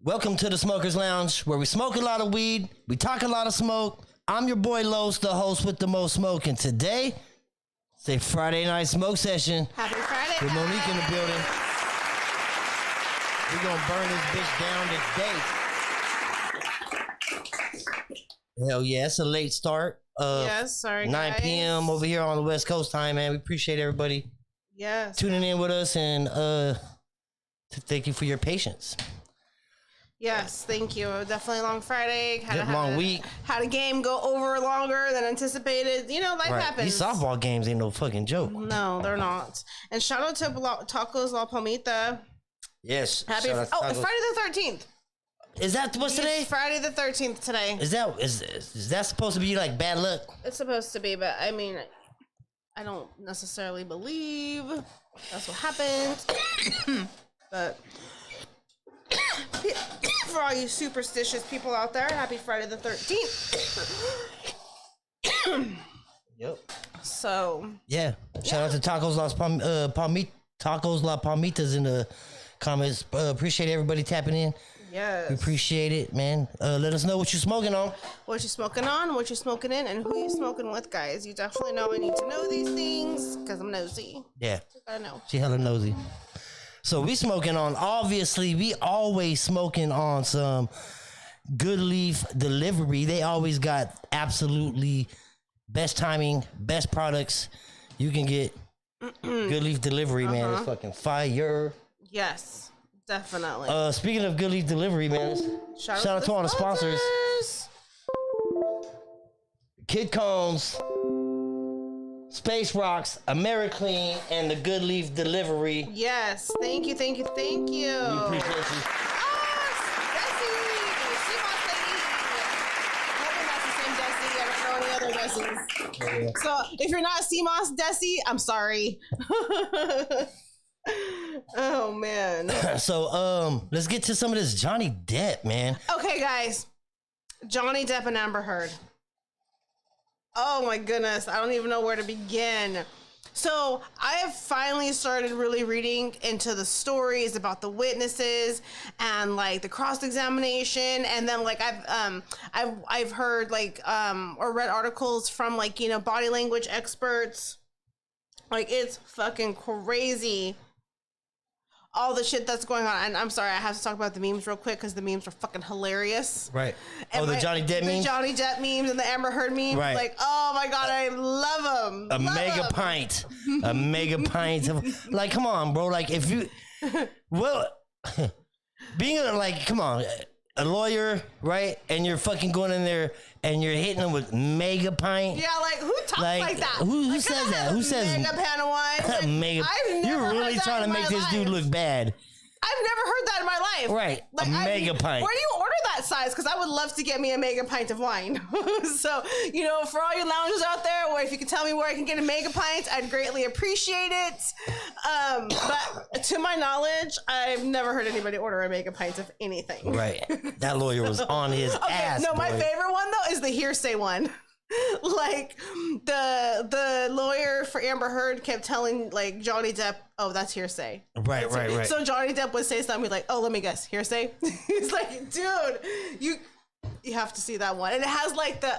Welcome to the Smokers Lounge, where we smoke a lot of weed, we talk a lot of smoke. I'm your boy Los, the host with the most smoke, and today it's a Friday night smoke session. Happy Friday, with guys. Monique in the building. We're gonna burn this bitch down today. Hell yeah, it's a late start. Yes, sorry, 9 guys. p.m. over here on the West Coast time, man. We appreciate everybody Yes. tuning in with us, and thank you for your patience. Yes, thank you. Definitely a long Friday. Long week. Had a game go over longer than anticipated. You know, life happens. These softball games ain't no fucking joke. No, they're not. And shout out to Tacos La Palmita. Yes. Happy. Shout out to Oh, Tacos. it's Friday the 13th. Is that what's today? It's Friday the 13th today. Is that supposed to be like bad luck? It's supposed to be, but I mean, I don't necessarily believe that's what happened. But for all you superstitious people out there, happy Friday the 13th. Yep. So Yeah. Shout out to Tacos La Palmitas in the comments. Appreciate everybody tapping in. yes. We appreciate it, man. Let us know what you're smoking on. What you smoking on, what you smoking in, and who you smoking with, guys. You definitely know I need to know these things because I'm nosy. Yeah. I know. She hella nosy. So we smoking on, obviously, we always smoking on some Good Leaf Delivery. They always got absolutely best timing, best products. You can get Good Leaf Delivery, man. It's fucking fire. Yes, definitely. Speaking of Good Leaf Delivery, man, shout out to all the sponsors. Kid Cones, Space Rocks, AmeriClean, and the Good Leaf Delivery. Yes, thank you, thank you, thank you. We appreciate you. So if you're not CMOS Desi, I'm sorry. Oh man. So let's get to some of this Johnny Depp, man. Okay, guys. Johnny Depp and Amber Heard. Oh my goodness, I don't even know where to begin. So I have finally started really reading into the stories about the witnesses and like the cross-examination, and then like I've heard like or read articles from like, you know, body language experts. Like, it's fucking crazy, all the shit that's going on. And I'm sorry, I have to talk about the memes real quick because the memes are fucking hilarious. Right. And the Johnny Depp memes? The Johnny Depp memes and the Amber Heard memes. Right. Like, oh my God, I love them. A mega pint. A mega pint of, like, come on, bro. Like, if you, well, being like, come on, a lawyer, right? And you're fucking going in there and you're hitting them with mega pint. Yeah, like, who talks like that? Who Like, says that? Who says mega pan of wine? Like, mega? You're really trying to make this dude look bad. I've never heard that in my life. Right. Like, a mega pint. Where do you order that size? Because I would love to get me a mega pint of wine. So, you know, for all you loungers out there, where if you could tell me where I can get a mega pint, I'd greatly appreciate it. But to my knowledge, I've never heard anybody order a mega pint of anything. Right. That lawyer was on his ass. No, my boy. favorite one though is the hearsay one. Like the lawyer for Amber Heard kept telling like Johnny Depp, "Oh, that's hearsay." Right. So Johnny Depp would say something like, "Oh, let me guess, hearsay." He's like, "Dude, you have to see that one." And it has like the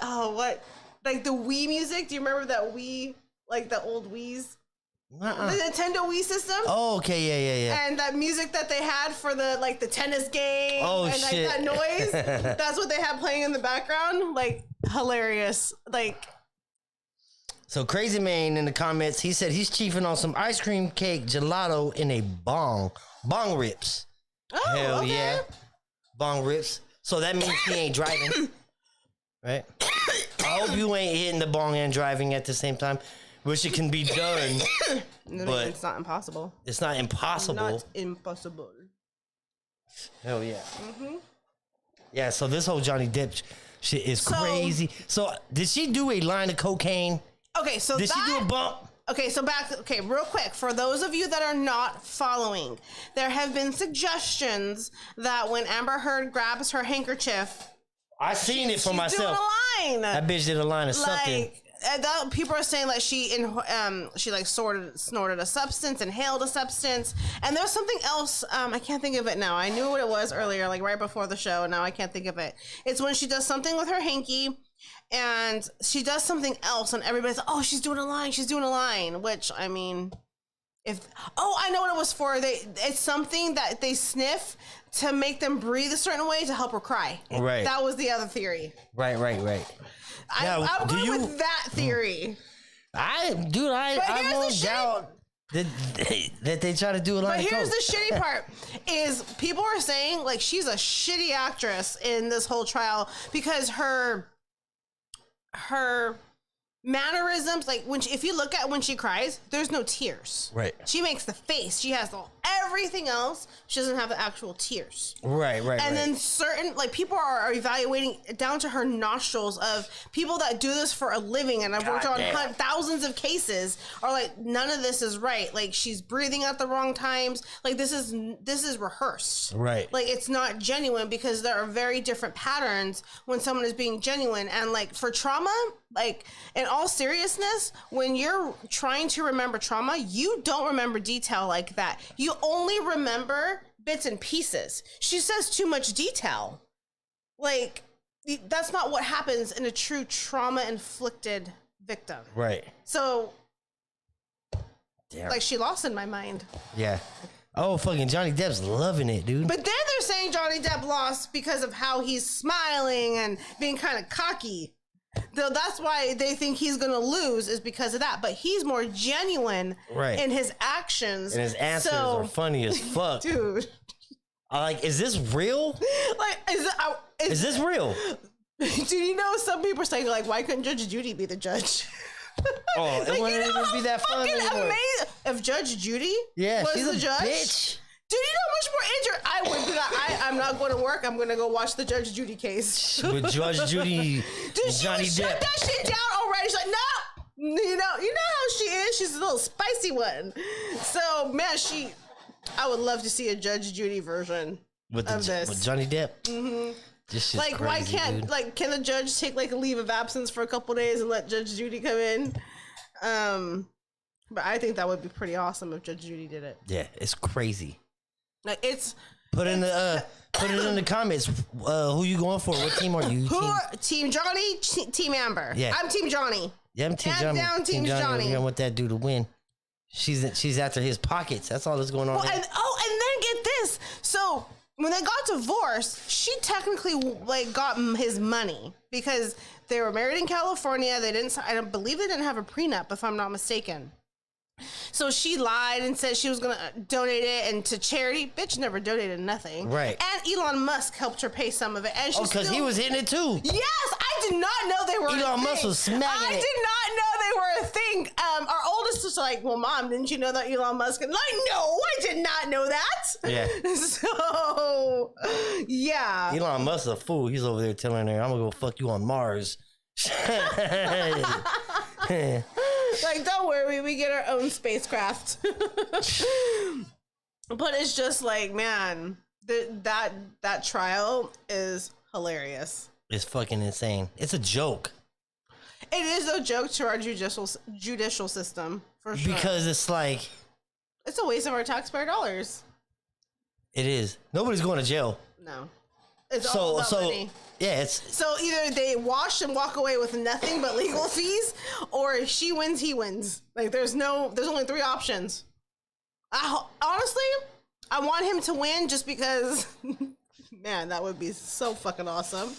like the Wii music. Do you remember that Wii, like the old Wii's? The Nintendo Wii system. Oh, okay, yeah. And that music that they had for the like the tennis game. Oh, and shit. like that noise. That's what they had playing in the background. Like, hilarious. Like, So Crazy Man in the comments, he said he's chiefing on some ice cream cake gelato in a bong rips. oh, Hell okay. yeah, bong rips. So that means he ain't driving, right? I hope you ain't hitting the bong and driving at the same time, which it can be done, but it's not impossible. it's not impossible. Not impossible. Hell yeah. Yeah. So this whole Johnny Depp shit is crazy. So did she do a line of cocaine? Okay, so Did she do a bump? Okay, so real quick, for those of you that are not following, there have been suggestions that when Amber Heard grabs her handkerchief, I seen it for she's myself. doing a line. That bitch did a line of something. Like, that people are saying that she like snorted a substance, inhaled a substance, and there's something else. I can't think of it now. I knew what it was earlier, like right before the show. And now I can't think of it. It's when she does something with her hanky, and she does something else, and everybody's like, "Oh, she's doing a line. She's doing a line." Which I mean, I know what it was for. It's something that they sniff to make them breathe a certain way to help her cry. Right. That was the other theory. Right. I'm going with that theory. I won't doubt that they try to do a line. But here's the shitty part: is people are saying like she's a shitty actress in this whole trial because her mannerisms, like if you look at when she cries, there's no tears. Right. She makes the face. She has everything else. She doesn't have the actual tears. Right. And then certain people are evaluating down to her nostrils of people that do this for a living, and I've worked on thousands of cases, are like, none of this is right. Like she's breathing at the wrong times. Like this is rehearsed. Right. Like it's not genuine because there are very different patterns when someone is being genuine. And like for trauma, like in all seriousness, when you're trying to remember trauma, you don't remember detail like that. You only remember bits and pieces. She says too much detail. Like that's not what happens in a true trauma-inflicted victim. Right. So, damn. like she lost in my mind. Yeah. Oh, fucking Johnny Depp's loving it, dude. But then they're saying Johnny Depp lost because of how he's smiling and being kind of cocky. So that's why they think he's gonna lose, is because of that. But he's more genuine in his actions. And his answers are funny as fuck. Dude. Like, is this real? Like, is this real? Do you know some people are saying, like, why couldn't Judge Judy be the judge? Oh, it wouldn't even be that fun anymore. Amazing. If Judge Judy was she's the judge. Bitch. Dude, you know how much more injured I would be. I'm not going to work. I'm going to go watch the Judge Judy case. With Judge Judy Dude, Johnny she shut that shit down already. She's like, no. You know how she is. She's a little spicy one. So, man, I would love to see a Judge Judy version of this. With Johnny Depp. Mm-hmm. This shit's like, crazy, why can't, dude. like, can the judge take, like, a leave of absence for a couple days and let Judge Judy come in? But I think that would be pretty awesome if Judge Judy did it. Yeah, it's crazy. Like, put it in the comments. Who you going for? What team are you? Team Johnny, Team Amber. Yeah. I'm Team Johnny. Yeah, I'm Team Johnny. Down, Team Johnny. We're gonna want that dude to win. She's after his pockets. That's all that's going on. Well, and then get this. So when they got divorced, she technically like got his money because they were married in California. I don't believe they didn't have a prenup, if I'm not mistaken. So she lied and said she was gonna donate it and to charity. Bitch never donated nothing. Right. And Elon Musk helped her pay some of it. And because he was hitting it too. Yes, I did not know they were. Elon Musk was smacking I it. did not know they were a thing. Our oldest was like, "Well, Mom, didn't you know that Elon Musk?" And like, no, I did not know that. Yeah. So, yeah. Elon Musk's a fool. He's over there telling her, "I'm gonna go fuck you on Mars." Like, don't worry, we get our own spacecraft. But it's just like, man, that trial is hilarious. It's fucking insane. It's a joke. It is a joke to our judicial system, for sure. Because it's like, it's a waste of our taxpayer dollars. It is. Nobody's going to jail. No. It's all about money. Yeah, it's so either they wash and walk away with nothing but legal fees, or she wins, he wins. Like there's only three options. Honestly, I want him to win just because, man, that would be so fucking awesome.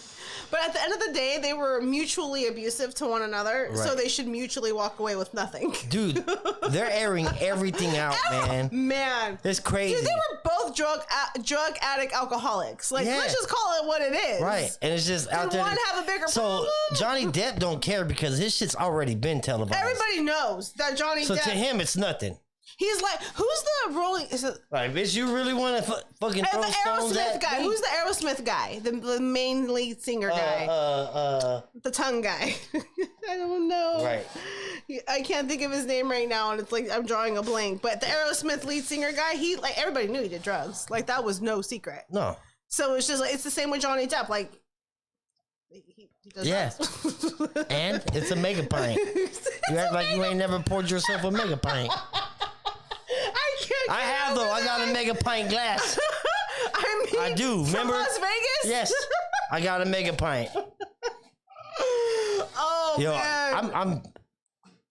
But at the end of the day, they were mutually abusive to one another, so they should mutually walk away with nothing. Dude, they're airing everything out, man. Man. It's crazy. Dude, they were both drug addict alcoholics. Like, let's just call it what it is. Right. And it's just out there. One have a bigger problem? Johnny Depp don't care because his shit's already been televised. Everybody knows that Johnny Depp. So to him, it's nothing. He's like, who's the rolling? Is it like, bitch? You really want to fucking throw the stones Aerosmith at guy? me? Who's the Aerosmith guy? The main lead singer guy. The tongue guy. I don't know. Right. I can't think of his name right now, and it's like I'm drawing a blank. But the Aerosmith lead singer guy, everybody knew he did drugs. Like that was no secret. No. So it's just like it's the same with Johnny Depp. Like He does Yeah. that. And it's a mega pint. You act like you ain't never poured yourself a mega pint. I can't. I have though. I got a mega pint glass. I mean, I do. from Remember? Las Vegas? Yes. I got a mega pint. Oh Yo, man. I'm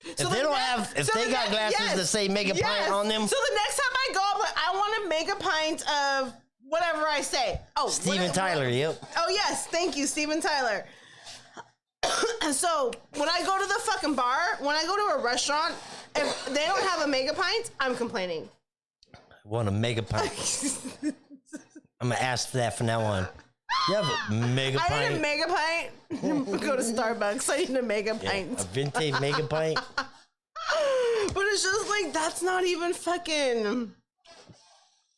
if they don't have, if they got glasses that say mega pint on them, So the next time I go, I'm like, I want to make a pint of whatever I say. Oh, Steven Tyler, yep. Oh yes, thank you, Steven Tyler. And so when I go to the fucking bar, when I go to a restaurant, if they don't have a mega pint, I'm complaining. Want a mega pint? I'm gonna ask for that from now on. You have a mega I pint? need a mega pint. Go to Starbucks. I need a mega A pint. vintage mega pint? But it's just like that's not even fucking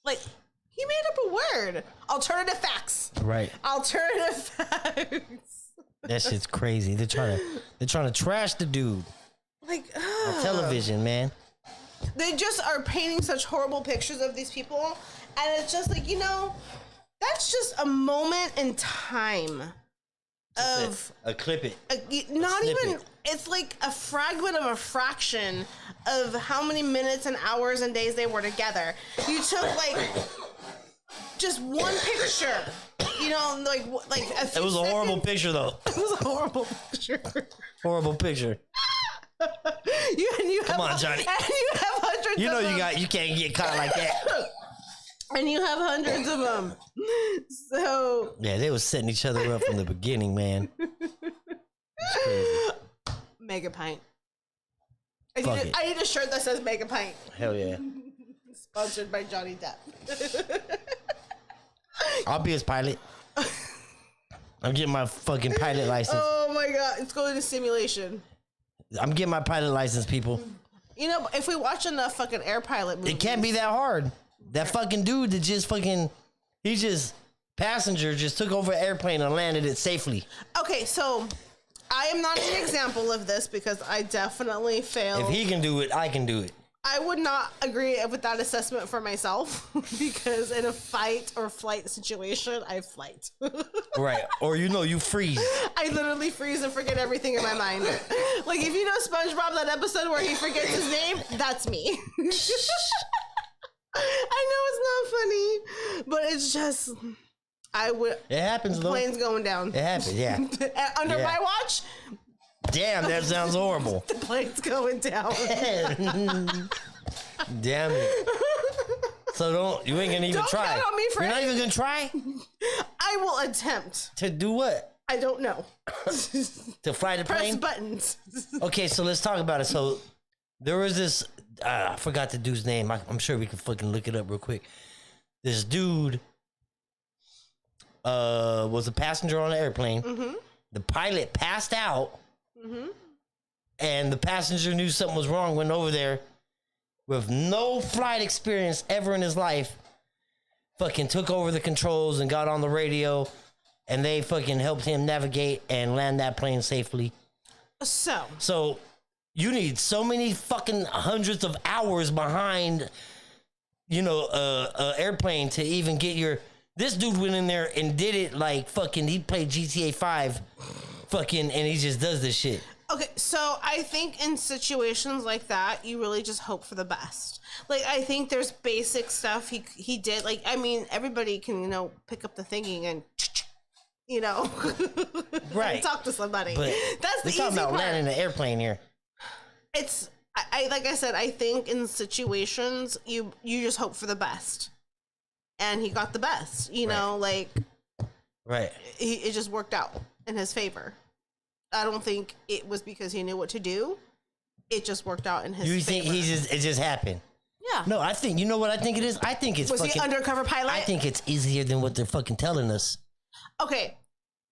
like he made up a word. Alternative facts. Right. Alternative facts. That shit's crazy. They're trying to trash the dude Like on television, man. they just are painting such horrible pictures of these people, and it's just like, you know, that's just a moment in time of A clip it. not snippet. even, it's like a fragment of a fraction of how many minutes and hours and days they were together. You took like just one picture, you know, like a few It was a horrible seconds. picture though. It was a horrible picture. Horrible picture. You Come on, Johnny. And you have hundreds. You know of them. you can't get caught like that. And you have hundreds of them. So Yeah, they was setting each other up from the beginning, man. It's crazy. Mega Pint. Fuck it. I need a shirt that says Mega Pint. Hell yeah. Sponsored by Johnny Depp. I'll be his pilot. I'm getting my fucking pilot license. Oh my god, it's going to simulation. I'm getting my pilot license, people. You know, if we watch enough fucking air pilot movies, It can't be that hard. That fucking dude that just fucking, he just, passenger just took over an airplane and landed it safely. Okay, so I am not an example of this because I definitely failed. If he can do it, I can do it. I would not agree with that assessment for myself because in a fight or flight situation, I flight. Right. Or you freeze. I literally freeze and forget everything in my mind. Like if you know SpongeBob, that episode where he forgets his name, that's me. I know it's not funny, but it's just I would. It happens though. Plane's going down. It happens, yeah. Under Yeah. my watch, Damn, that sounds horrible. the plane's going down. Damn it. So you ain't gonna even Don't try. count on me for You're not even anything. gonna try? I will attempt. To do what? I don't know. To fly the Press plane? buttons. Okay, so let's talk about it. So there was this, I forgot the dude's name. I'm sure we can fucking look it up real quick. This dude was a passenger on the airplane. Mm-hmm. The pilot passed out. And the passenger knew something was wrong, went over there with no flight experience ever in his life, fucking took over the controls and got on the radio, and they fucking helped him navigate and land that plane safely. So you need so many fucking hundreds of hours behind, airplane to even get your. This dude went in there and did it like fucking. He played GTA 5, fucking, and he just does this shit. Okay, so I think in situations like that, you really just hope for the best. Like, I think there's basic stuff he did. Like, I mean, everybody can, pick up the thinking and, Right. and talk to somebody. But That's the we're easy talking about part. landing an airplane here. It's, I like I said, I think in situations, you just hope for the best. And he got the best, like, Right. it just worked out in his favor. I don't think it was because he knew what to do. It just worked out in his favor. You think it just happened? Yeah. No, I think, you know what I think it is? I think it's Was fucking. he undercover pilot? I think it's easier than what they're fucking telling us. Okay.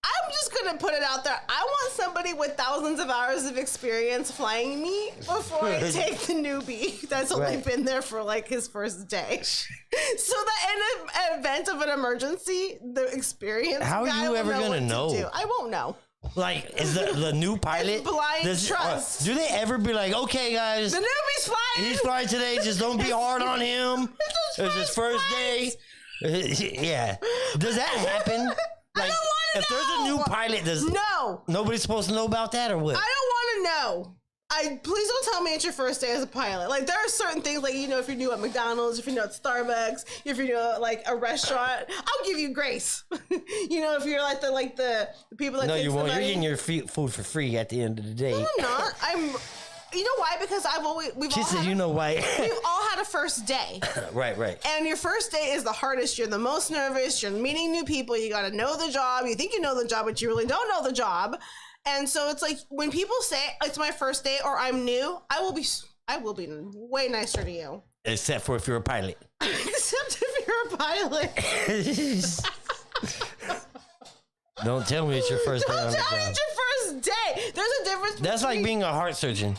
I'm just going to put it out there. I want somebody with thousands of hours of experience flying me before I take the newbie that's only Right. been there for like his first day. So that in an event of an emergency, the experience How are guy you will ever gonna what to know? do. I won't know. Like, is the new pilot? blind trust. Do they ever be like, okay, guys, The newbie's flying. he's flying today, just don't be hard on him. It's his It's his first day. flight. Yeah. Does that happen? I don't want If there's a new pilot, No. nobody's supposed to know about that or what? I don't want to know. Please don't tell me it's your first day as a pilot. Like, there are certain things, like, you know, if you're new at McDonald's, if you're new at Starbucks, if you're new at, like, a restaurant, I'll give you grace. You know, if you're like the people that No, you won't. You're somebody- getting your food for free at the end of the day. I'm not. You know why? Because She said, you know why? we've all had a first day. Right. And your first day is the hardest. You're the most nervous. You're meeting new people. You got to know the job. You think you know the job, but you really don't know the job. And so it's like when people say it's my first day or I'm new, I will be way nicer to you. Except for if you're a pilot. Except if you're a pilot. Don't tell me it's your first day on Don't the tell me job. it's your first day. There's a difference. That's like between- being a heart surgeon,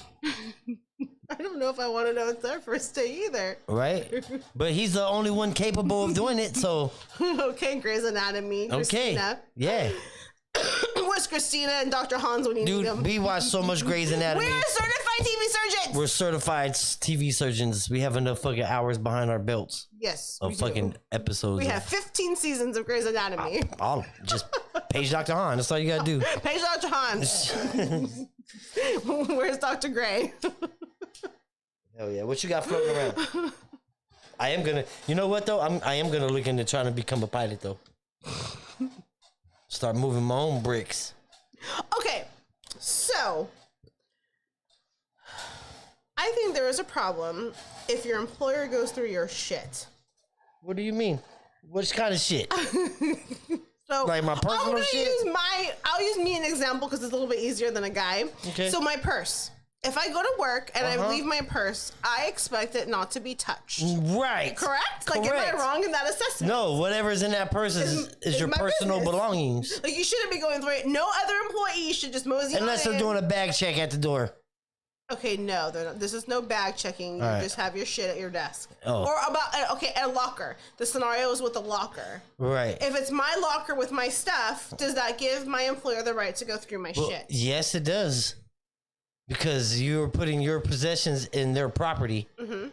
I don't know if I want to know it's their first day either. right? But he's the only one capable of doing it, so Okay, Grey's Anatomy. okay. Christina. Yeah. Where's Christina and Dr. Hans when you need them? Dude, we watch so much Grey's Anatomy. We're certified TV surgeons. We're certified TV surgeons. We have enough fucking hours behind our belts Yes. of we do. fucking episodes. We have 15 seasons of Grey's Anatomy. all just page Dr. Han. That's all you gotta do. Page Dr. Hans. Where's Dr. Grey? Hell yeah. What you got floating around? I am gonna, you know what though? I am gonna look into trying to become a pilot though. Start moving my own bricks. Okay, so I think there is a problem if your employer goes through your shit. What do you mean? Which kind of shit? So Like my personal shit? I'll use me an example because it's a little bit easier than a guy. Okay. So my purse. If I go to work and I Uh-huh. leave my purse, I expect it not to be touched. Right. Correct? Like, am Correct. I wrong in that assessment? No, whatever's in that purse is Is your my personal business. belongings. Like, you shouldn't be going through it. No other employee should just mosey on Unless they're in. doing a bag check at the door. Okay, no, they're not. This is no bag checking. You All right. just have your shit at your desk. Oh. Or at a locker. The scenario is with a locker. Right. If it's my locker with my stuff, does that give my employer the right to go through my Well, shit? yes, it does. Because you're putting your possessions in their property. Mm-hmm.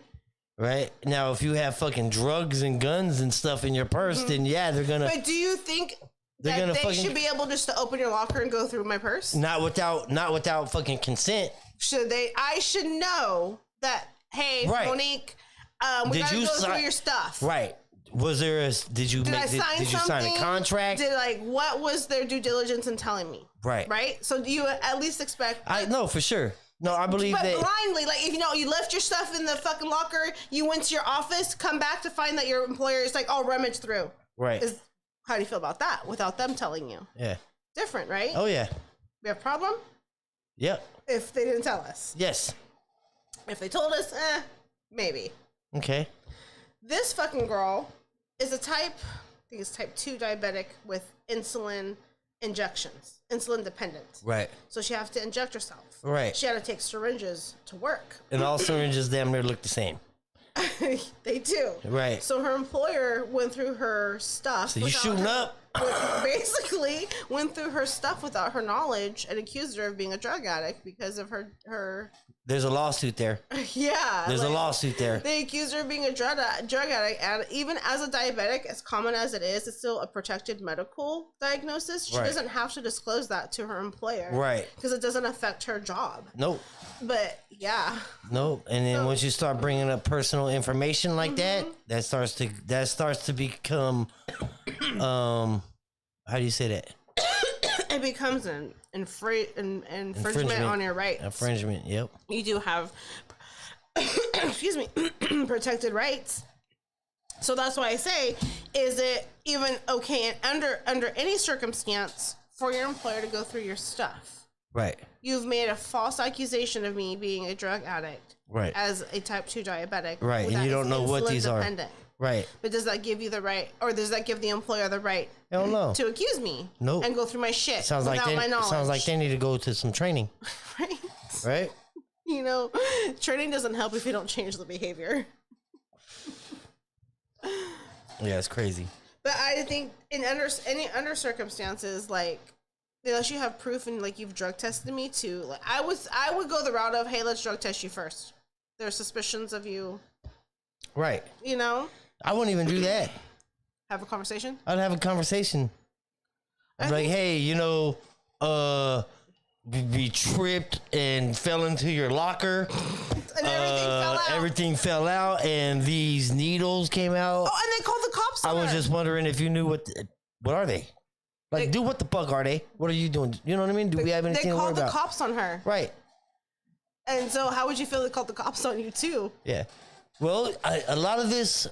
Right? Now, if you have fucking drugs and guns and stuff in your purse, then yeah, they're gonna But do you think They're that gonna they fucking- should be able just to open your locker and go through my purse? not without fucking consent. Should they? I should know that. Hey, Right. Monique, we Did gotta you go sign- through your stuff. Right. Was there a did you Did I make sign did you sign something? a contract? What was their due diligence in telling me? Right. Right. So do you at least expect? I know for sure. No, I believe But that blindly, like, if you left your stuff in the fucking locker, you went to your office, come back to find that your employer is like, oh, rummage through. right. How do you feel about that without them telling you? Yeah. Different, right? Oh yeah. We have a problem Yep. if they didn't tell us. Yes. If they told us, maybe. Okay. This fucking girl is I think it's type 2 diabetic with insulin injections, insulin dependent. Right. So she has to inject herself. Right. She had to take syringes to work. And all syringes damn near look the same. They do. Right. So her employer went through her stuff. So you without shooting her- up? Basically went through her stuff without her knowledge and accused her of being a drug addict because of her There's a lawsuit there. yeah. There's a like, lawsuit there. They accused her of being a drug addict, and even as a diabetic, as common as it is, it's still a protected medical diagnosis. She Right. doesn't have to disclose that to her employer, Right. Because it doesn't affect her job. Nope. But yeah, Nope. And then So- once you start bringing up personal information like that, that starts to become how do you say that? it becomes an infringement on your rights. Infringement. Yep. You do have, excuse me, protected rights. So that's why I say, is it even okay under any circumstance for your employer to go through your stuff? Right. You've made a false accusation of me being a drug addict, Right. as a type 2 diabetic, Right, and that you is don't know what insulin these are. dependent. Right. But does that give you the right, or does that give the employer the right Hell no. to accuse me? Nope. And go through my shit Sounds like without my they knowledge? sounds like they need to go to some training. Right? Right. You know, training doesn't help if you don't change the behavior. Yeah, it's crazy. But I think in under circumstances, like, unless you have proof and like you've drug tested me too, like I would go the route of, hey, let's drug test you first. There's suspicions of you, Right. you know, I wouldn't even do that. have a conversation. I'd have a conversation. Like, hey, we tripped and fell into your locker. And everything fell out. Everything fell out, and these needles came out. Oh, and they called the cops I on was her. just wondering if you knew what are they? Like, dude, what the fuck are they? What are you doing? You know what I mean? Do we have anything They to worry called the about? cops on her. Right. And so how would you feel they called the cops on you too? Yeah. Well, a lot of this,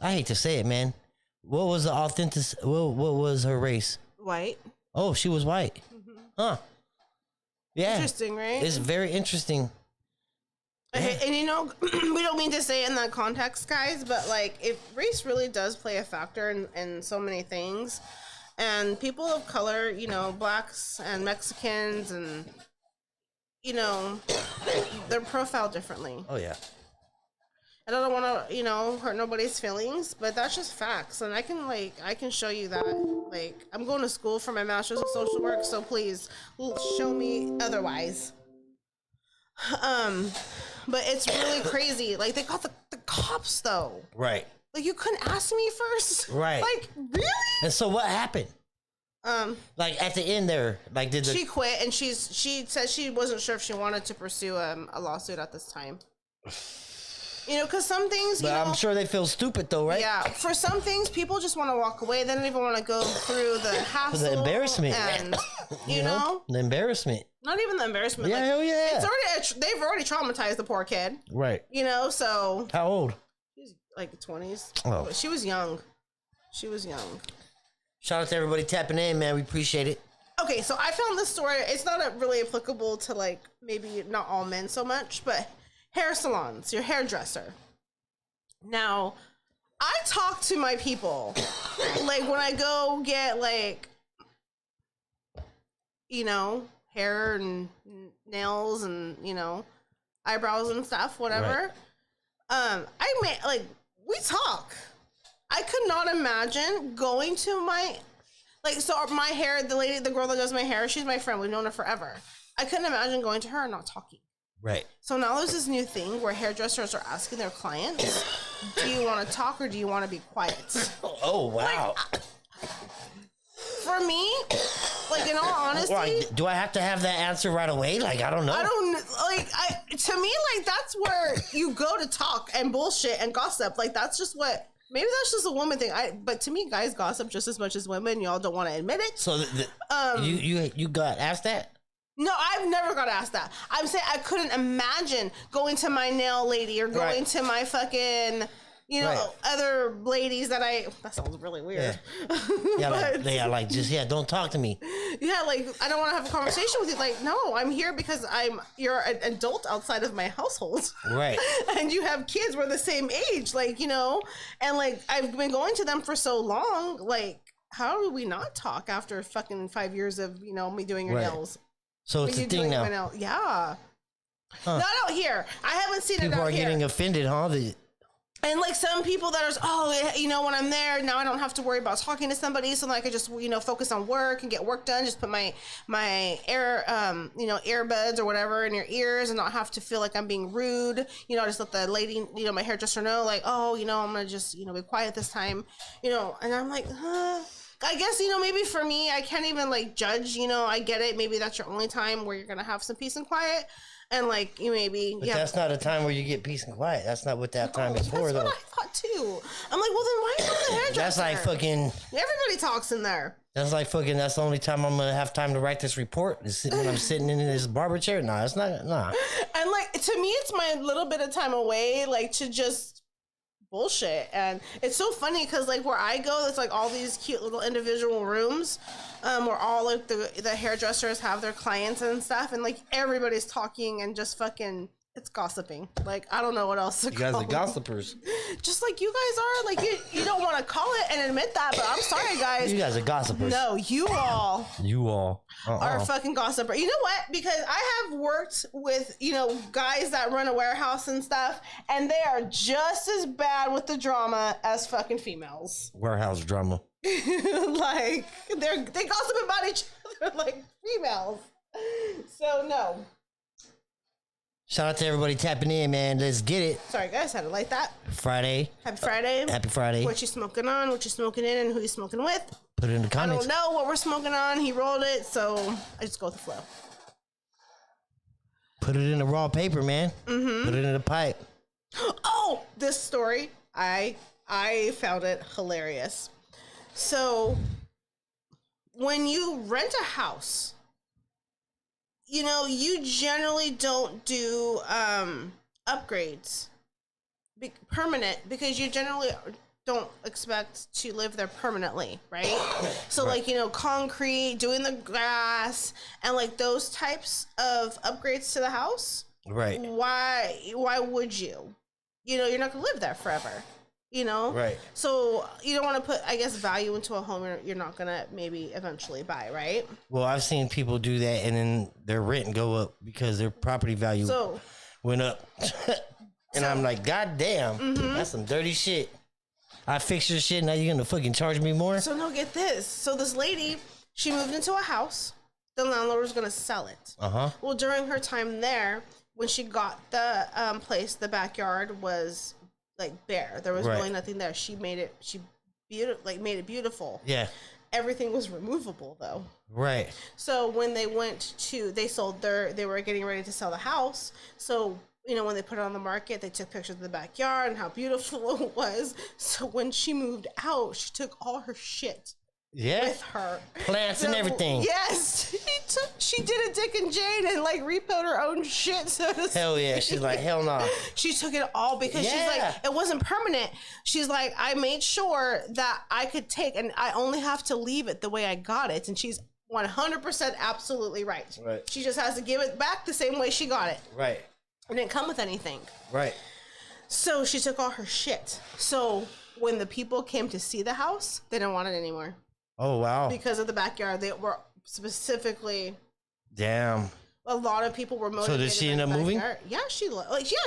I hate to say it, man. What was the authentic? What was her race? White. Oh, she was white. Huh. Yeah. Interesting, right? It's very interesting. And we don't mean to say it in that context, guys, but like, if race really does play a factor in so many things, and people of color, blacks and Mexicans, and they're profiled differently. Oh yeah. And I don't want to, hurt nobody's feelings, but that's just facts. And I can show you that. Like, I'm going to school for my master's in social work, so please show me otherwise. But it's really crazy. Like, they got the cops though. Right. Like, you couldn't ask me first. Right. Like, really? And so what happened? Like at the end there, like did she quit, and she said she wasn't sure if she wanted to pursue a lawsuit at this time. Because some things, But I'm sure they feel stupid though, right? Yeah, for some things, people just want to walk away. They don't even want to go through the hassle, The embarrassment, and you know, the embarrassment. not even the embarrassment. Yeah, hell yeah. It's already they've already traumatized the poor kid. Right. So How old? she's like 20s. Oh. She was young. She was young. Shout out to everybody tapping in, man. We appreciate it. Okay, so I found this story. It's not really applicable to like maybe not all men so much, but hair salons, your hairdresser. Now, I talk to my people, like when I go get like, hair and nails and eyebrows and stuff, whatever. Right. We talk. I could not imagine going to my hair, the girl that does my hair, she's my friend. We've known her forever. I couldn't imagine going to her and not talking. Right. So now there's this new thing where hairdressers are asking their clients, do you want to talk or do you want to be quiet? Oh, wow. For me, like in all honesty, Right. Do I have to have that answer right away? Like, I don't know. To me, like that's where you go to talk and bullshit and gossip. Like that's just what, maybe that's just a woman thing. But to me, guys gossip just as much as women. Y'all don't want to admit it. So you got asked that? No, I've never got asked that. I'm saying I couldn't imagine going to my nail lady or going to my fucking, other ladies that sounds really weird. Yeah. Don't talk to me. Yeah, like, I don't want to have a conversation with you. Like, no, I'm here because you're an adult outside of my household. Right. And you have kids, we're the same age, like, and like, I've been going to them for so long. Like, how do we not talk after fucking 5 years of, me doing your nails? So it's a thing now. Yeah. Huh. Not out here. I haven't seen People it out are here. getting offended, huh? And like some people that are, when I'm there, now I don't have to worry about talking to somebody. So then I could just, focus on work and get work done. Just put my earbuds or whatever in your ears and not have to feel like I'm being rude. Just let the lady, my hairdresser know, like, oh, I'm going to just, be quiet this time, and I'm like, I guess, maybe for me, I can't even like judge, I get it. Maybe that's your only time where you're going to have some peace and quiet. And like you maybe, but that's not a time where you get peace and quiet. That's not what that time is for, though. That's what I thought too. I'm like, well, then why are you not the hairdresser? That's like fucking. Everybody talks in there. That's like fucking. That's the only time I'm gonna have time to write this report. Is when I'm sitting in this barber chair. Nah, it's not. Nah. And like to me, it's my little bit of time away, like to just bullshit. And it's so funny because like where I go, it's like all these cute little individual rooms. Where all of the hairdressers have their clients and stuff, and like everybody's talking and just fucking, it's gossiping. Like I don't know what else to call it. You guys are gossipers. Just like you guys are. Like you don't want to call it and admit that, but I'm sorry, guys. You guys are gossipers. No, you all. You all are fucking gossiper. You know what? Because I have worked with guys that run a warehouse and stuff, and they are just as bad with the drama as fucking females. Warehouse drama. Like they gossip about each other like females. So no. Shout out to everybody tapping in, man. Let's get it. Sorry guys, had to like that. Friday. Happy Friday. Happy Friday. What you smoking on? What you smoking in? And who you smoking with? Put it in the I comments. don't know what we're smoking on. He rolled it, so I just go with the flow. Put it in the raw paper, man. Mm-hmm. Put it in the pipe. Oh, this story, I found it hilarious. So, when you rent a house, you know, you generally don't do upgrades permanent because you generally don't expect to live there permanently, right? So Right. like, you know, concrete, doing the grass, and like those types of upgrades to the house. Right. Why would you? You know, you're not gonna live there forever. You know? Right. So you don't want to put, I guess, value into a home you're not gonna maybe eventually buy, right? Well, I've seen people do that, and then their rent go up because their property value So went up. And I'm like, God damn, that's some dirty shit. I fixed your shit, now you're gonna fucking charge me more? So no, get this. So this lady, she moved into a house. The landlord was gonna sell it. Uh-huh. Well, during her time there, when she got the place, the backyard was like bare. There was Right. really nothing there. She made it. Made it beautiful. Yeah. Everything was removable though. Right. So when they they were getting ready to sell the house. So, you know, when they put it on the market, they took pictures of the backyard and how beautiful it was. So when she moved out, she took all her shit Yeah. with her. Plants and everything. Yes. She did a Dick and Jane and like rebuilt her own shit. So to Hell yeah. speak. She's like, hell no. She took it all because she's Yeah. like, it wasn't permanent. She's like, I made sure that I could take, and I only have to leave it the way I got it. And she's 100% absolutely right. Right. She just has to give it back the same way she got it. Right. It didn't come with anything. Right. So she took all her shit. So when the people came to see the house, they didn't want it anymore Oh, wow. because of the backyard. They were specifically, Damn. a lot of people were motivated. did she by end the up moving? backyard. Yeah,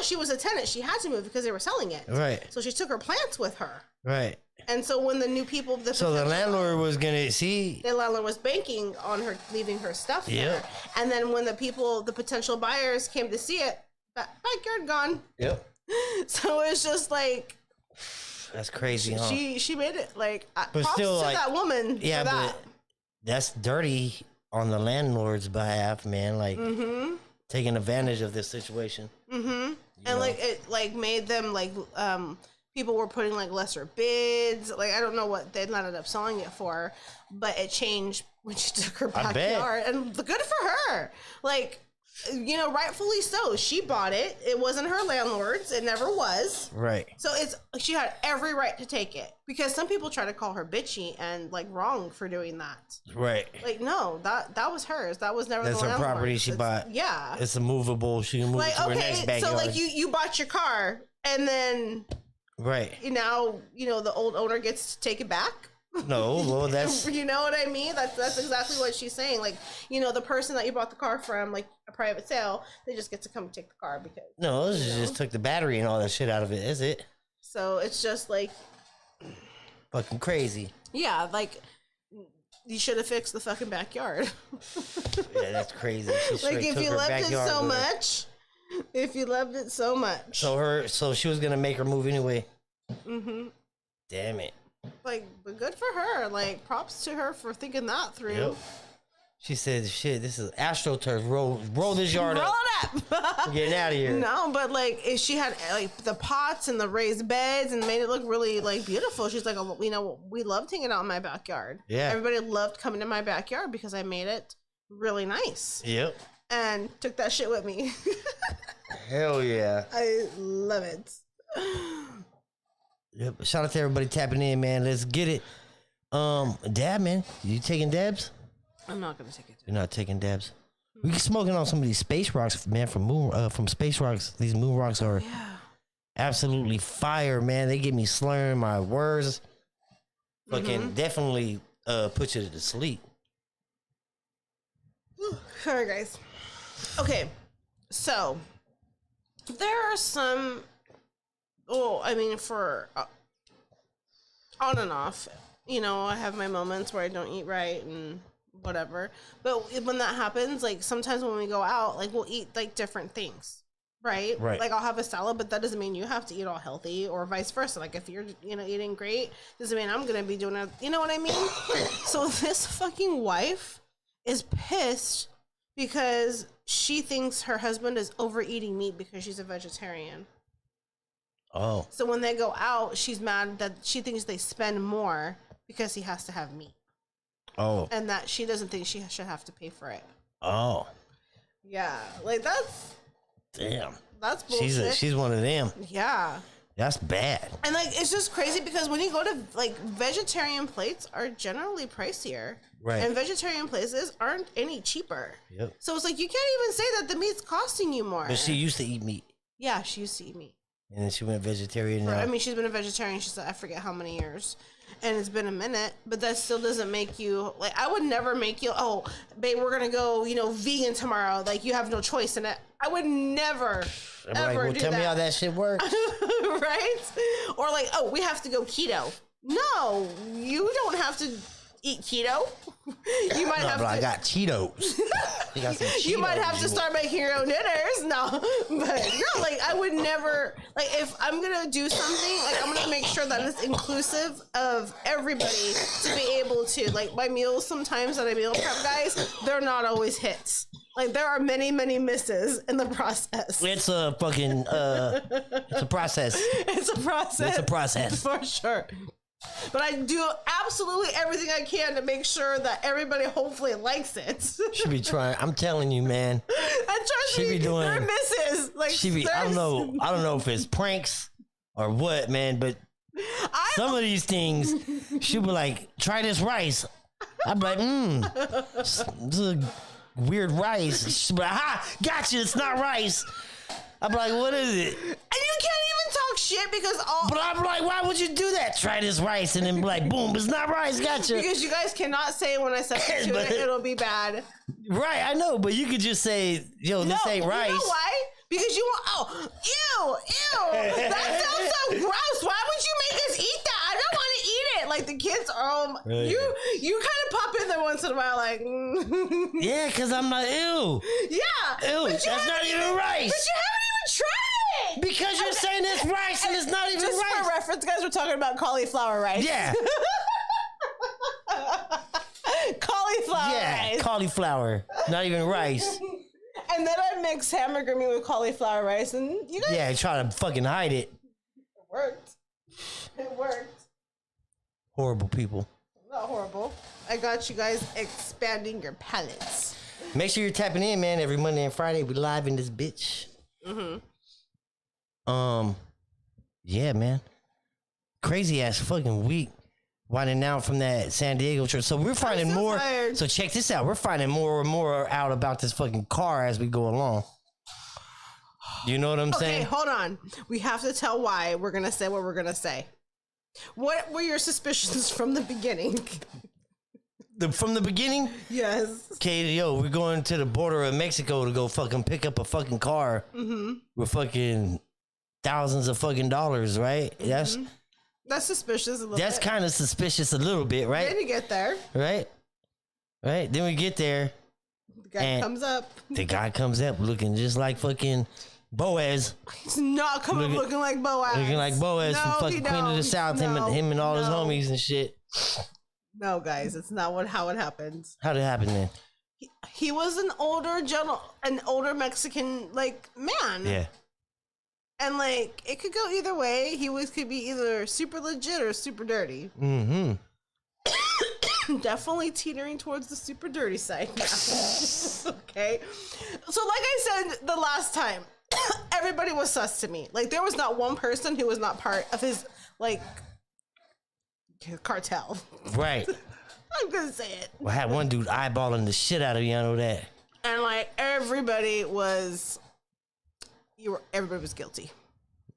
she was a tenant. She had to move because they were selling it. Right. So she took her plants with her. Right. And so when the new people, So the landlord was gonna see. the landlord was banking on her leaving her stuff there. Yep. And then when the potential buyers came to see it, backyard gone. Yep. So it's just like, That's crazy, huh? she made it like, But props still, to like, that woman yeah, for that. but that's dirty on the landlord's behalf, man. Like taking advantage of this situation. And know. like it like made them like people were putting like lesser bids. Like I don't know what they ended up selling it for, but it changed when she took her I bet. backyard. And good for her. Like, you know, rightfully so. She bought it. It wasn't her landlord's. It never was. Right. So she had every right to take it, because some people try to call her bitchy and like wrong for doing that. Right. Like no, that was hers. That was never That's the her landlord's. property she It's- bought. Yeah. It's a movable. She can move Like it to her next okay, backyard. so like you bought your car and then Right. now you know the old owner gets to take it back. No, well, that's You know what I mean? That's exactly what she's saying. Like, you know, the person that you bought the car from, like a private sale, they just get to come take the car because. no. This just took the battery and all that shit out of it. Is it? So it's just like, Fucking crazy. yeah, like you should have fixed the fucking backyard. Yeah, that's crazy. She Like straight if took you her loved it backyard so with her. much, if you loved it so much, So she was gonna make her move anyway. mm-hmm. Damn it. Like, but good for her. Like, props to her for thinking that through. Yep. She said, "Shit, this is AstroTurf. Roll this yard Roll up. it up. I'm getting out of here." No, but like if she had like the pots and the raised beds and made it look really like beautiful. She's like, you know, we loved hanging out in my backyard. Yeah. Everybody loved coming to my backyard because I made it really nice Yep. and took that shit with me. Hell yeah. I love it. Yep. Shout out to everybody tapping in, man. Let's get it. Dab, man. You taking dabs? I'm not gonna take it. You're not taking dabs. We smoking on some of these space rocks, man. From space rocks. These moon rocks are Yeah. absolutely fire, man. They get me slurring my words. Fucking definitely put you to sleep. All right, guys. Okay, so there are some. Oh, I mean, for on and off. You know, I have my moments where I don't eat right and whatever. But when that happens, like sometimes when we go out, like we'll eat like different things, right? Right. Like I'll have a salad, but that doesn't mean you have to eat all healthy, or vice versa. Like if you're, eating great, doesn't mean I'm gonna be doing it. You know what I mean? So this fucking wife is pissed because she thinks her husband is overeating meat because she's a vegetarian. Oh. So when they go out, she's mad that she thinks they spend more because he has to have meat. Oh. And that she doesn't think she should have to pay for it. Oh. Yeah, like Damn. that's bullshit. She's one of them. Yeah. That's bad. And like it's just crazy because when you go to like vegetarian plates are generally pricier. Right. And vegetarian places aren't any cheaper. Yep. So it's like you can't even say that the meat's costing you more. But she used to eat meat, Yeah, she used to eat meat. and then she went vegetarian now. I mean, she's been a vegetarian. She said I forget how many years, and it's been a minute. But that still doesn't make you like. I would never make you. Oh, babe, we're gonna go. Vegan tomorrow. Like you have no choice in it. I would never. I'm ever like, well, do tell that. me how that shit works. Right? Or like, oh, we have to go keto. No, you don't have to eat keto. You might No, have but to. I got Cheetos. You got some You might Cheetos have to you start making your own dinners. No, but no, like I would never, like if I'm gonna do something, like I'm gonna make sure that it's inclusive of everybody to be able to, like my meals sometimes that I meal prep, guys, they're not always hits. Like there are many, many misses in the process. It's a fucking, it's a process. It's a process. It's a process. For sure. But I do absolutely everything I can to make sure that everybody hopefully likes it. She be trying. I'm telling you, man. And trust She me, be doing- there are misses. Like She be. I don't know if it's pranks or what, man. But some of these things, she be like, "Try this rice." I'm like, It's a weird rice. She be like, "Ha, gotcha. It's not rice." I'm like, "What is it?" And you can't even talk shit because But I'm like, "Why would you do that? Try this rice," and then be like, "Boom, it's not rice." Gotcha. because you guys cannot say when I substitute But- it, it'll be bad. Right, I know, but you could just say, "Yo, this ain't rice." You know why? Because you want, ew, that sounds so gross. Why would you make us eat that? I don't want to eat it. Like the kids are, Right. you kind of pop in there once in a while, like, Yeah, because I'm like, ew. yeah. Ew, but you that's haven't not even But rice. you haven't even tried it. Because you're saying it's rice and it's not even Just rice. for reference, guys, we're talking about cauliflower rice. Yeah, Cauliflower yeah, rice. cauliflower, not even rice. And then I mix hamburger meat with cauliflower rice, and you guys, Yeah, try to fucking hide it. it worked. It worked. Horrible people. Not horrible. I got you guys expanding your palates. Make sure you're tapping in, man. Every Monday and Friday, we live in this bitch. Yeah, man. Crazy ass fucking week. Winding down from that San Diego trip. So we're finding so more. tired. So check this out. We're finding more and more out about this fucking car as we go along. You know what I'm Okay, saying? hold on. We have to tell why we're gonna say what we're gonna say. What were your suspicions from the beginning? From the beginning, Yes. okay, yo, we're going to the border of Mexico to go fucking pick up a fucking car with fucking thousands of fucking dollars, right? That's suspicious a little That's bit. kind of suspicious a little bit, Then right? you get there. Right? Right? Then we get there, The guy And- comes up. the guy comes up looking just like fucking Boaz, He's not coming Look at- looking like Boaz. looking like Boaz from No, fucking he Queen of the don't. South. No, him and all his no. homies and shit. No, guys, it's not how it happens. How'd it happen then? He was an older Mexican like man. Yeah. And like it could go either way. Could be either super legit or super dirty. Mm-hmm. Definitely teetering towards the super dirty side now. Okay. So like I said the last time, everybody was sus to me. Like there was not one person who was not part of his like cartel. Right. I'm gonna say it. Well, I had one dude eyeballing the shit out of you. I know that. And like everybody was guilty.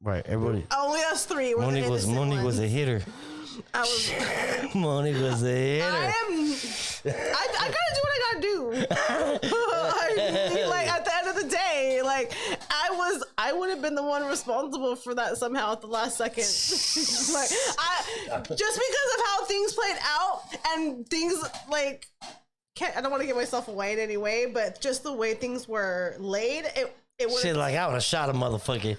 Right. Everybody. Only us three were the Monique was innocent a ones. hitter. I was Monique was a hitter. I gotta do what I gotta do. Like at the end of the day, like I would have been the one responsible for that somehow at the last second. Like just because of how things played out and things like I don't want to give myself away in any way, but just the way things were laid, It would. Shit, like I would have shot a motherfucker.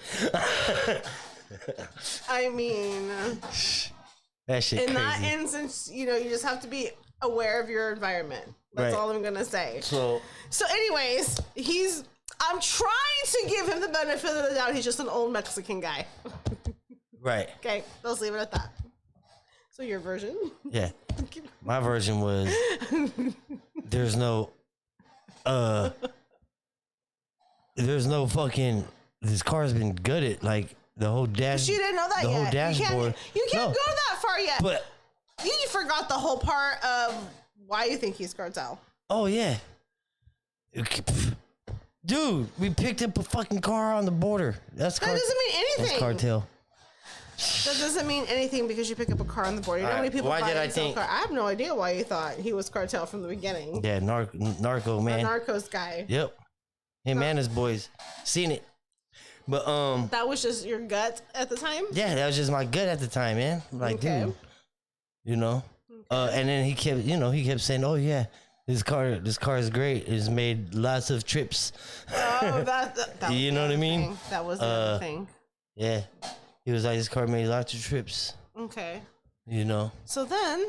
I mean, That shit in crazy. that instance, you just have to be aware of your environment. That's Right. all I'm gonna say. So anyways, I'm trying to give him the benefit of the doubt. He's just an old Mexican guy. right, Okay, let's leave it at that. So your version? yeah. My version was there's no fucking. This car's been gutted. Like the whole dash. You didn't know that the yet. whole dashboard. You can't No, go that far yet. But You forgot the whole part of why you think he's cartel. oh yeah, dude, we picked up a fucking car on the border. That's That doesn't mean anything. That's cartel. That doesn't mean anything because you pick up a car on the border. You know how many people Why buy did I and sell think- car? I have no idea why you thought he was cartel from the beginning. Yeah, narco A man. Narcos guy. Yep. Him and his boys seen it, but That was just your gut at the time? yeah, that was just my gut at the time, man. Like, Okay. dude, you know. And then he kept saying, "Oh yeah, this car is great. It's made lots of trips." Oh, that was You know the what I other mean? thing. That was the other thing. Yeah, he was like, "This car made lots of trips." Okay. You know. So then,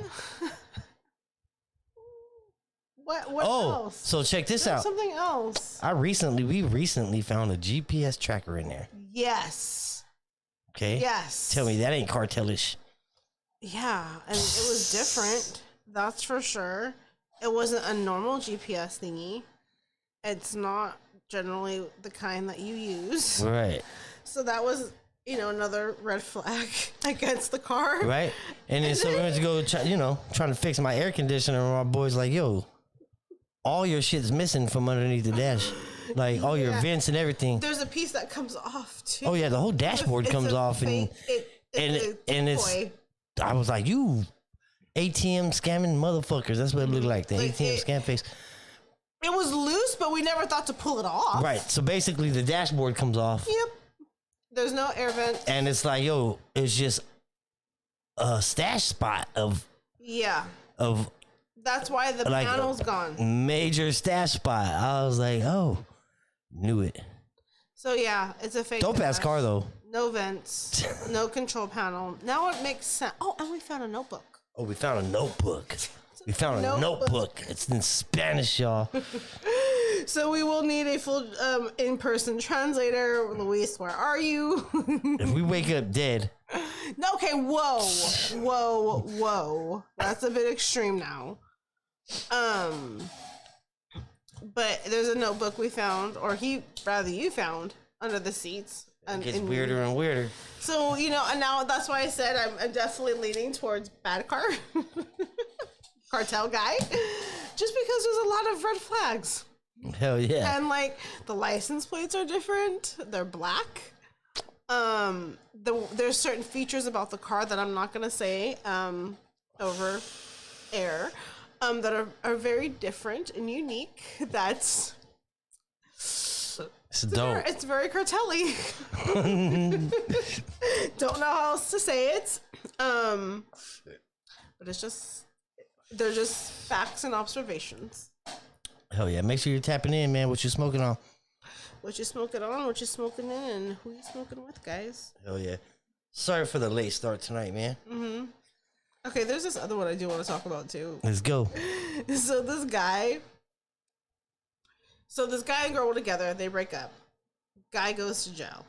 what Oh, else? so check this There's out. something else. We recently found a GPS tracker in there. Yes. Okay. Yes. Tell me that ain't cartelish. Yeah, and it was different. That's for sure. It wasn't a normal GPS thingy. It's not generally the kind that you use. Right. So that was, another red flag against the car. Right. And then so we went to go, trying to fix my air conditioner. And my boy's like, "Yo, all your shit's missing from underneath the dash, like all your Yeah. vents and everything." There's a piece that comes off too. Oh yeah, the whole dashboard It's comes a off, and fake- and it's. toy. I was like, "You ATM scamming motherfuckers." That's what it looked like. The Like, ATM scam face. It was loose, but we never thought to pull it off. Right. So basically, the dashboard comes off, Yep. There's no air vent. and it's like, yo, it's just a stash spot of Yeah. of That's why the like panel's a gone. major stash spot. I was like, oh, knew it. So yeah, it's a fake. Dope ass dash. car though. No vents. No control panel. Now it makes sense. Oh, and we found a notebook. Oh, we found a notebook. We found a notebook. It's in Spanish, y'all. So we will need a full in-person translator. Luis, where are you? If we wake up dead, No, okay, whoa. That's a bit extreme now. But there's a notebook we found, or you found under the seats. it gets weirder and weirder. So, and now that's why I said I'm definitely leaning towards bad cartel guy. Just because there's a lot of red flags. Hell yeah. And like the license plates are different. They're black. There's certain features about the car that I'm not gonna say over air that are very different and unique. That's It's dope. it's very cartel-y. Don't know how else to say it. But they're just facts and observations. Hell yeah. Make sure you're tapping in, man. What you smoking on? What you smoking on, what you smoking in, and who you smoking with, guys. Hell yeah. Sorry for the late start tonight, man. Okay, there's this other one I do want to talk about too. Let's go. So this guy and girl were together. They break up. Guy goes to jail.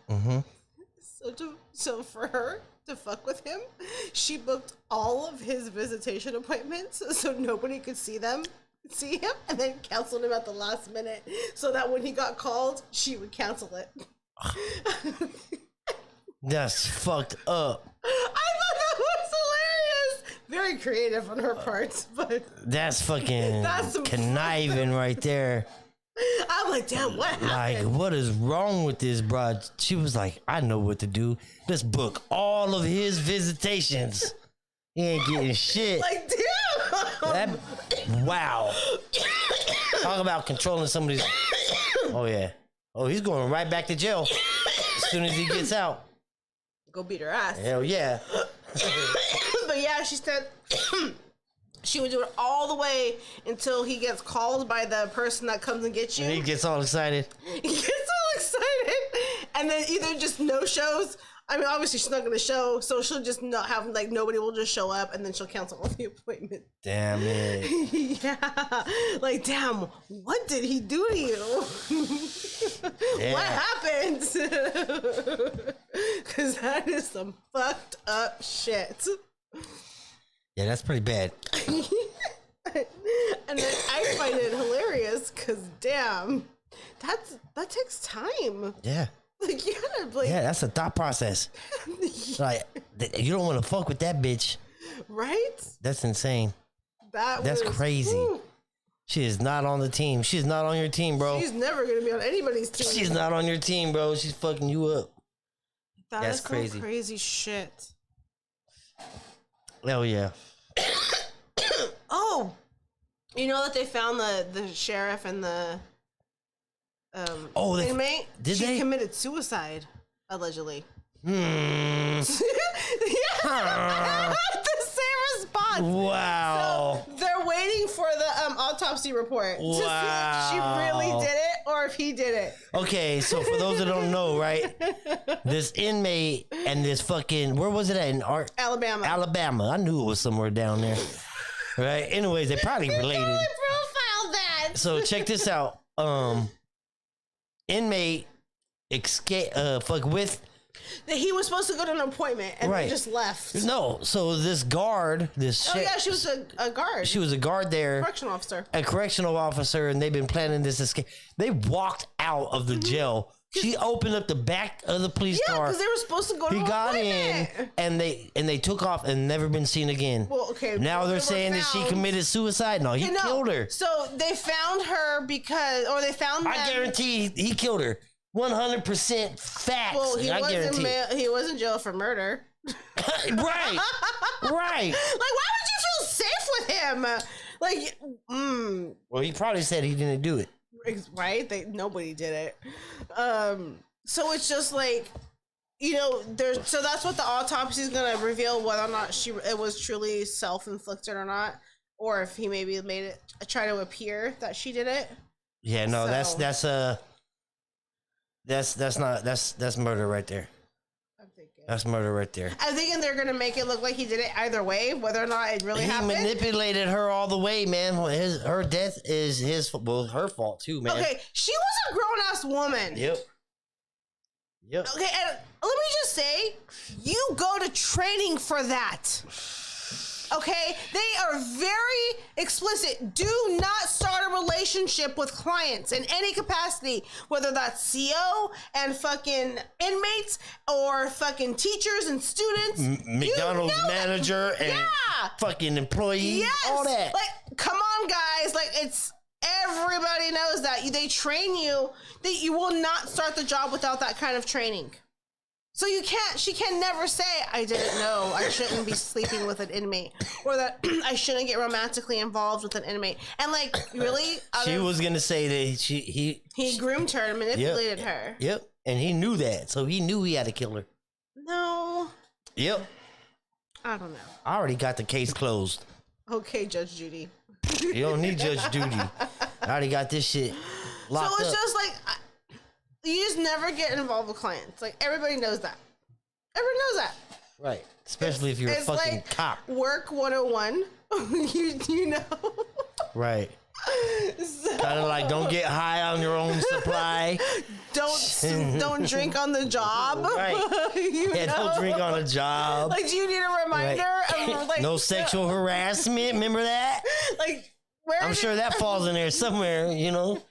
So for her to fuck with him, she booked all of his visitation appointments so nobody could see him, and then canceled him at the last minute so that when he got called, she would cancel it. That's fucked up. I thought that was hilarious. Very creative on her part, but That's fucking That's some conniving right there. I'm like, damn, what happened? Like, what is wrong with this broad? She was like, I know what to do. Let's book all of his visitations. He ain't getting shit. Like, damn. Wow. Talk about controlling somebody's. Oh, yeah. Oh, he's going right back to jail as soon as he gets out. Go beat her ass. Hell yeah. But yeah, she said she would do it all the way until he gets called by the person that comes and gets you. And he gets all excited. He gets all excited and then either just no shows. I mean, obviously she's not going to show, so she'll just not have like nobody will just show up, and then she'll cancel all the appointments. Damn it. Yeah, like damn, what did he do to you? Yeah. What happened? Because that is some fucked up shit. Yeah, that's pretty bad. And then I find it hilarious because damn, that takes time. Yeah. Like you gotta like Yeah, that's a thought process. Like, you don't want to fuck with that bitch. right? That's insane. That's was crazy. whew. She is not on the team. She's not on your team, bro. She's never gonna be on anybody's team. She's not on your team, bro. She's fucking you up. That's That's crazy. Crazy shit. Hell yeah. Oh, you know that they found the sheriff and the They inmate? did She they? committed suicide, allegedly. Hmm. Yeah, the same response. Wow. So they're waiting for the autopsy report to see if she really did it or if he did it. Okay, so for those that don't know, right? This inmate and this fucking, where was it at? In Alabama. Alabama. I knew it was somewhere down there. Right? Anyways, they probably related. Really profiled that. So check this out. Inmate fuck with That he was supposed to go to an appointment and Right. they just left. no. So this guard, Oh yeah, she was a guard. she was a guard there, correctional officer. a correctional officer, and they've been planning this escape. They walked out of the jail. She opened up the back of the police Yeah, car. because they were supposed to go to He an got appointment. in, and they took off and never been seen again. Well, okay. Now they they're were saying that she found- committed suicide. No, he No, killed her. So they found her because, or they found them. I guarantee he killed her. 100% facts. Well, he I was guarantee. he was in jail for murder. Right. Right. Like, why would you feel safe with him? Like, Well, he probably said he didn't do it. right? Nobody did it. So it's just like, you know, there's so that's what the autopsy is gonna reveal, whether or not it was truly self-inflicted or not, or if he maybe made it try to appear that she did it. Yeah, no, So- that's murder right there. That's murder right there. I'm thinking they're gonna make it look like he did it either way, whether or not it really He happened. manipulated her all the way, man. Her death is her fault too, man. Okay, she was a grown-ass woman. Yep. Okay, and let me just say, you go to training for that. Okay, they are very explicit. Do not start a relationship with clients in any capacity, whether that's CO and fucking inmates or fucking teachers and students. McDonald's You know that- manager and Yeah. fucking employee, Yes, all that. like, come on, guys. Like, it's everybody knows that they train you that you will not start the job without that kind of training. So she can never say, I didn't know I shouldn't be sleeping with an inmate, or that I shouldn't get romantically involved with an inmate. And like, really, She was gonna say that he groomed her and manipulated her. Yep, and he knew that, so he knew he had to kill her. No, Yep, I don't know. I already got the case closed. Okay, Judge Judy. You don't need Judge Judy. I already got this shit locked So it's up. just like, you just never get involved with clients. Like, everybody knows that. Everybody knows that. Right, especially if you're a It's fucking like cop. Work 101. you know? Right. So, Kind of like don't get high on your own supply. don't drink on the job. Right. You Yeah, know? don't drink on a job. Like, do you need a reminder? Right. Of, like, No sexual harassment. Remember that? Like, where? I'm sure that falls in there somewhere. You know.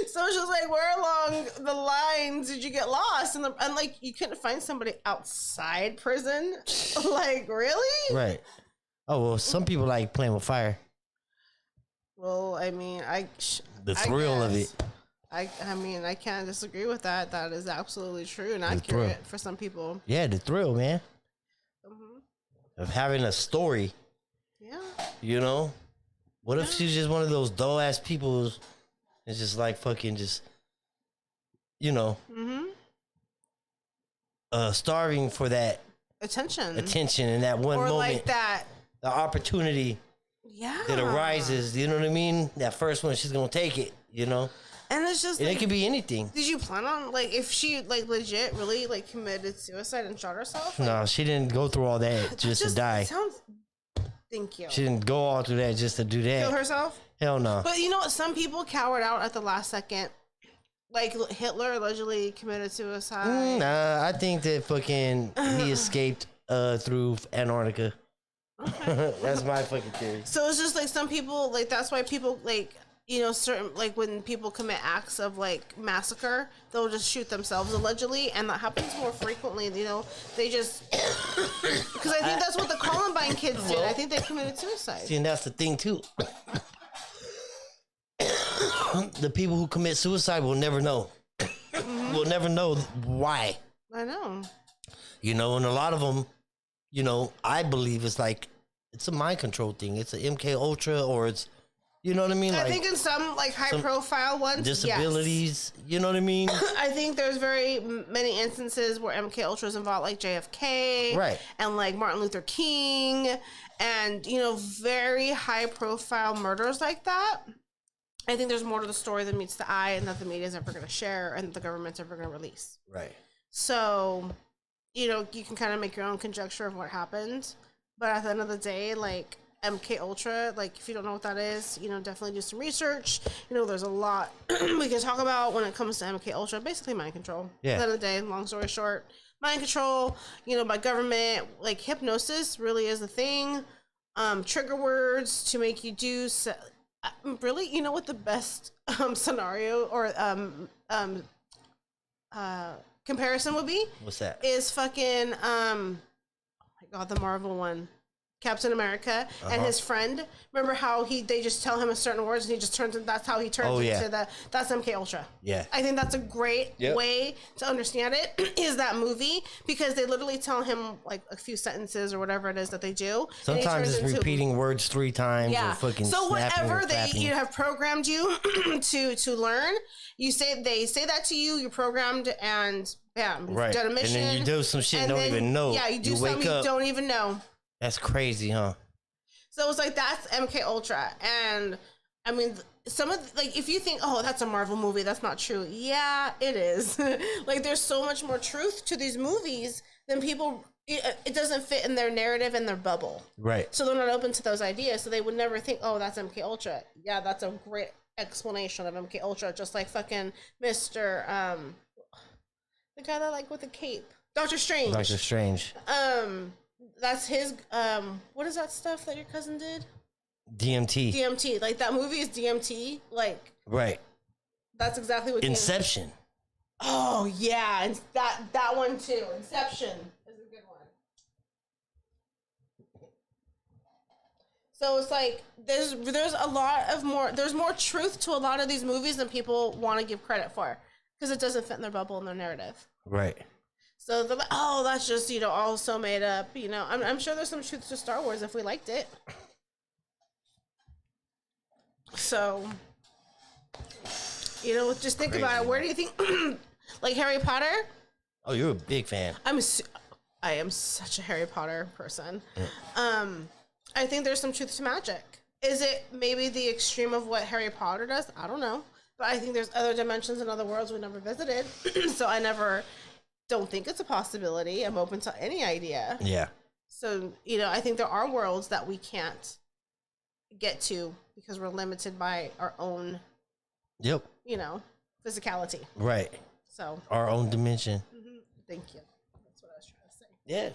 So it's just like, where along the lines did you get lost? And like, you couldn't find somebody outside prison. Like, really? Right. Oh well, some people like playing with fire. Well, I mean, The thrill of guess. it. I mean, I can't disagree with that. That is absolutely true and thrill. accurate for some people. Yeah, the thrill, man, of having a story. Yeah. You know, what if she's just one of those dull ass people? It's just like fucking just, you know, starving for that Attention. attention in that one Or moment, like that. the opportunity Yeah. that arises. You know what I mean? That first one, she's gonna take it. You know. And it's just And like, it could be anything. did you plan on, like, if she, like, legit really, like, committed suicide and shot herself? Like, No, she didn't go through all that just to die. Sounds. Thank you. She didn't go all through that just to do that. Kill herself? Hell no. But you know what? Some people cowered out at the last second. Like, Hitler allegedly committed suicide. Nah, I think that fucking he escaped through Antarctica. That's my fucking theory. So it's just like some people, like, that's why people, like, you know, certain, like, when people commit acts of, like, massacre, they'll just shoot themselves allegedly, and that happens more frequently, you know. They just, because I think that's what the Columbine kids did. I think they committed suicide. See, and that's the thing too. The people who commit suicide will never know. Will never know why. I know. You know, and a lot of them, you know, I believe it's like it's a mind control thing. It's an MK Ultra, or it's, you know what I mean? I Like think in some, like, high-profile ones, disabilities. yes. You know what I mean? I think there's very many instances where MK Ultra is involved, like JFK, Right. and like Martin Luther King, and, you know, very high-profile murders like that. I think there's more to the story than meets the eye, and that the media is never going to share, and the government's never going to release. Right. So, you know, you can kind of make your own conjecture of what happened, but at the end of the day, like, MK Ultra, like, if you don't know what that is, you know, definitely do some research. You know, there's a lot we can talk about when it comes to MK Ultra. Basically, mind control. Yeah. At the end of the day, long story short, mind control. You know, by government, like, hypnosis really is the thing. Trigger words to make you do. Really, you know what the best scenario or comparison would be? What's that? Is fucking oh my god, the Marvel one, Captain America and his friend. Remember how they just tell him a certain words and he just turns, and that's how he turns into that's MK Ultra. Yeah. I think that's a great way to understand it, is that movie, because they literally tell him like a few sentences or whatever it is that they do. Sometimes it's repeating words 3 times or fucking so snapping whatever or clapping. you have programmed you to learn, they say that to you, you're programmed, and bam, you've Right. done a mission. And then you do some shit and and don't then, even know. Yeah, you do wake something up. you don't even know. That's crazy, huh? So it's like, that's MK Ultra. And I mean, some of like, if you think, oh, that's a Marvel movie, that's not true. Yeah, it is. Like, there's so much more truth to these movies than people. It doesn't fit in their narrative and their bubble. Right. So they're not open to those ideas. So they would never think, oh, that's MK Ultra. Yeah, that's a great explanation of MK Ultra. Just like fucking Mr. The guy that, like, with the cape, Doctor Strange. Doctor Strange. That's his, what is that stuff that your cousin did? DMT. DMT. Like, that movie is DMT. Like, Right. that's exactly what Inception. Oh, yeah. And that one, too. Inception is a good one. So it's like, there's a lot of there's more truth to a lot of these movies than people want to give credit for, because it doesn't fit in their bubble and their narrative. Right. So they're like, oh, that's just, you know, all so made up. You know, I'm sure there's some truth to Star Wars if we liked it. So, you know, just think about it. Where do you think, like, Harry Potter? Oh, you're a big fan. I am such a Harry Potter person. I think there's some truth to magic. Is it maybe the extreme of what Harry Potter does? I don't know. But I think there's other dimensions and other worlds we never visited. So I don't think it's a possibility. I'm open to any idea. Yeah. So, you know, I think there are worlds that we can't get to because we're limited by our own, Yep. you know, physicality. Right. So, Our own dimension. thank you. That's what I was trying to say. Yeah.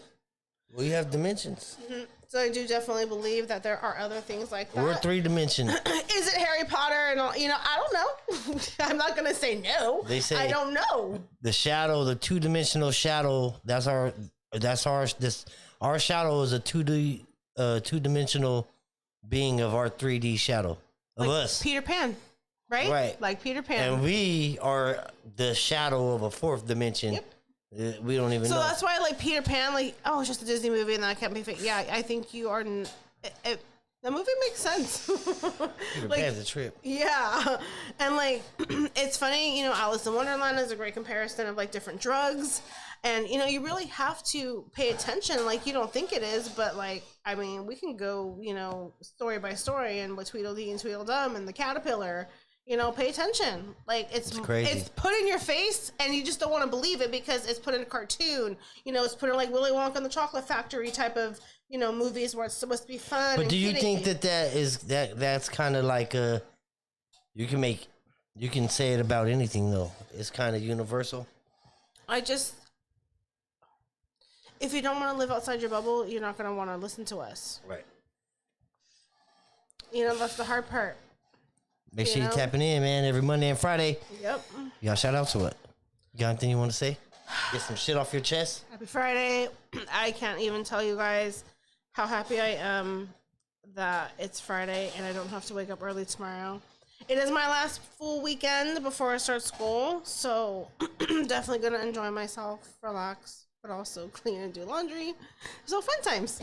We have dimensions. So I do definitely believe that there are other things like that. We're 3 dimension. Is it Harry Potter and all? You know, I don't know. I'm not gonna say no. They say I don't know. The shadow, the 2-dimensional shadow. Our shadow is a 2-dimensional being of our 3D shadow of us. Peter Pan, right? Right. Like Peter Pan. And we are the shadow of a 4th dimension. Yep. We don't even know. So that's why, like, Peter Pan, like, oh, it's just a Disney movie, and then I can't be fit. Yeah, I think you are. The movie makes sense. Peter like, Pan's a trip. Yeah, and like, it's funny, you know, Alice in Wonderland is a great comparison of like different drugs, and you know, you really have to pay attention. Like, you don't think it is, but like, I mean, we can go, you know, story by story, and with Tweedledee and Tweedledum and the caterpillar. You know, pay attention. Like it's crazy. It's put in your face, and you just don't want to believe it because it's put in a cartoon. You know, it's put in like Willy Wonka and the Chocolate Factory type of movies where it's supposed to be fun. But do you think that's kind of like you can say it about anything though? It's kind of universal. If you don't want to live outside your bubble, you're not going to want to listen to us. Right. You know, that's the hard part. Make sure you're tapping in, man, every Monday and Friday. Yep. You got shout out to what? You got anything you want to say? Get some shit off your chest? Happy Friday. I can't even tell you guys how happy I am that it's Friday and I don't have to wake up early tomorrow. It is my last full weekend before I start school, so definitely going to enjoy myself, relax, but also clean and do laundry. So fun times.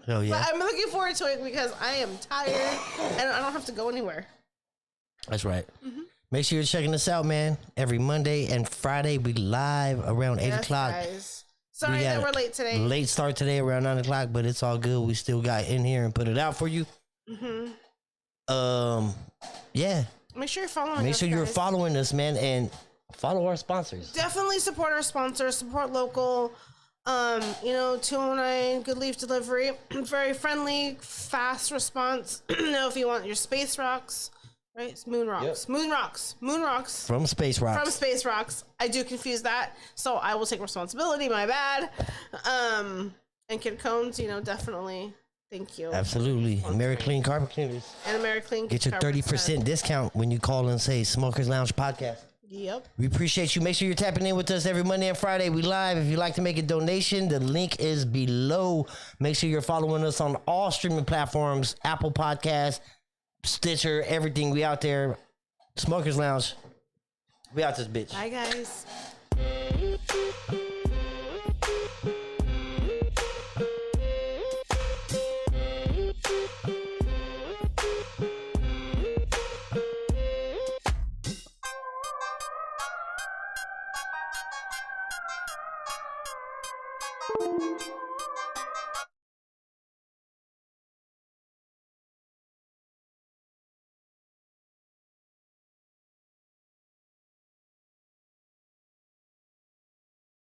Oh, yeah. But I'm looking forward to it because I am tired and I don't have to go anywhere. That's right. Make sure you're checking us out, man. Every Monday and Friday, we live around 8 o'clock. Guys. Sorry that we're late today. Late start today around 9 o'clock, but it's all good. We still got in here and put it out for you. Yeah. Make sure you're following us. Make sure you're following us, man, and follow our sponsors. Definitely support our sponsors. Support local. 209 Good Leaf Delivery. Very friendly, fast response. If you want your Space Rocks. Right? It's Moon Rocks. Yep. Moon Rocks. From Space Rocks. From Space Rocks. I do confuse that, so I will take responsibility. My bad. And Kid Cones, definitely. Thank you. Absolutely. AmeriClean Carpet Cleaners. And AmeriClean. Get your 30% discount when you call and say Smokers Lounge Podcast. Yep. We appreciate you. Make sure you're tapping in with us every Monday and Friday. We live. If you'd like to make a donation, the link is below. Make sure you're following us on all streaming platforms, Apple Podcasts, Stitcher, everything. We out there. Smokers Lounge. We out this bitch. Bye, guys.